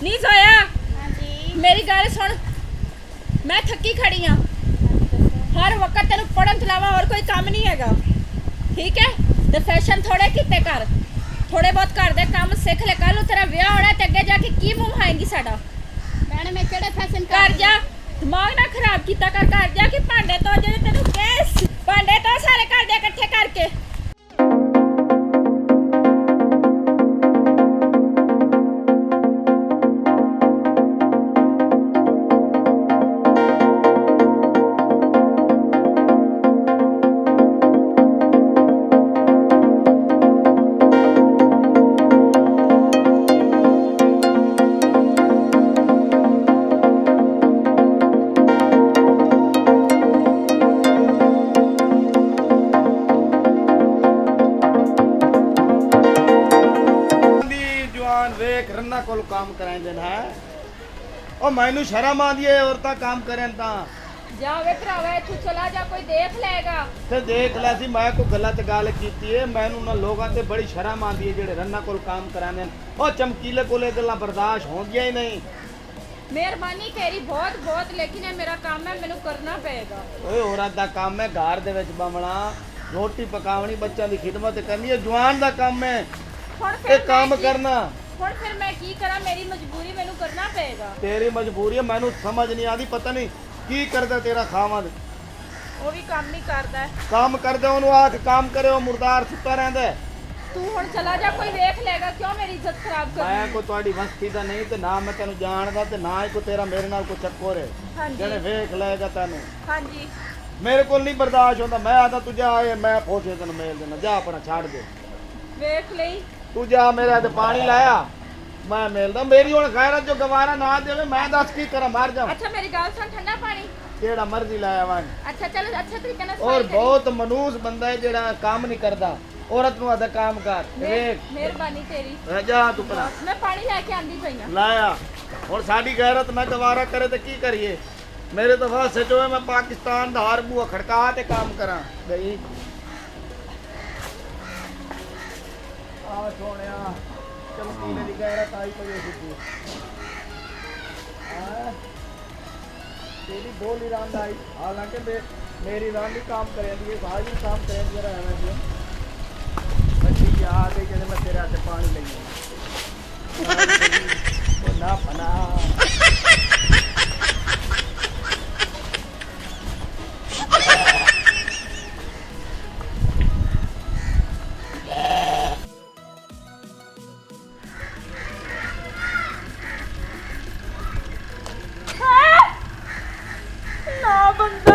नहीं सोया? हाँ जी। मेरी गल सुन, मैं थकी खड़ी हाँ। हर वक्त तेन पढ़न तो इलावा और कोई काम नहीं हैगा, ठीक है? ते फैशन थोड़े किते कर, थोड़े बहुत घर दे काम सीख ले। कल तेरा ब्याह होना ते अगे जाके की मुंह आएगी साडा? मैडम मैं केड़े फैशन कर जा, दिमाग ना खराब कीता कर। घर जा कि भांडे तो जेडे तेनू केस भांडे तो सारे घर दे इकट्ठे करके। वेख रन्ना कोल काम कराएंदे ना ओ मैनू शर्म आंदी है औरतां काम करन तां जा वे भरावा तू चला जा, कोई देख लेगा। ते देख लै सी मैं कोई गलत गल कीती है। मैनू ना लोगां ते बड़ी शर्म आंदी है जेड़े रन्ना कोल काम करांदे ओ चमकीले कोले गल्लां बर्दाश्त होंदियां ही नहीं। मेहरबानी तेरी बहुत बहुत, लेकिन ये मेरा काम है, मैनू करना पेगा। ओए औरत दा काम है घर दे विच बवणा, रोटी पकावणी, बच्चों दी खिदमत करनी है। जवान दा काम है हुण ये काम करना। हुण फिर मैं की करा? मेरी मजबूरी, मैनू करना पेगा। तेरी मजबूरी है, मैनू समझ नहीं आती। पता नहीं की करदा तेरा खावंद। वो भी काम नहीं करदा है। काम करदे ओनू आख काम करे, ओ मुर्दार सुत्ता रहिंदा है। तू हुण चला जा, कोई देख लेगा। क्यों मेरी इज्जत खराब कर? मैं कोई तुहाडी वस्ती दा नहीं ते ना मैं तेनू जानदा ते ना ही कोई तेरा मेरे नाल कोई चक्कर है हाँ जी। जेने वेख लेगा तैनू। हाँ जी। मेरे को नहीं बर्दाश्त होंदा। मैं आदा तू जा, मैं पोछे तेनू मेल देना। जा अपना छाड़ दे, वेख लई। तू जा। मेरे हथ पानी लाया, मैं मेलदा। मेरी हुण गैरत जो गवारा ना देवे, मैं दस की करा, मर जा। अच्छा मेरी गल सुन, ठंडा पानी। जेड़ा मर्जी लाया वन। अच्छा चलो, अच्छे तरीके नाल और सफाई करी। बहुत मनूस बंदा है जेड़ा काम नहीं करदा। औरत नू आदा काम कर। वेख मेहरबानी तेरी। जा तू परा मैं पानी लेके आंदी पई हां। लाया। हुण साडी गैरत ना गवारा करे ते की करिए? मेरे तो वास्ते जो है मैं पाकिस्तान दा हर बूहा खड़का ते काम करा गई। आ सोनिया चमकीले दी गैरत आई पई सिद्धू। तेरी बोली रांद आई, हालांकि मेरी रांद ही काम करेंदी है, सारी काम करेंदी रहना जी। बच्ची याद है जब मैं तेरे हाथ पानी लगी ना फना। ना बंदा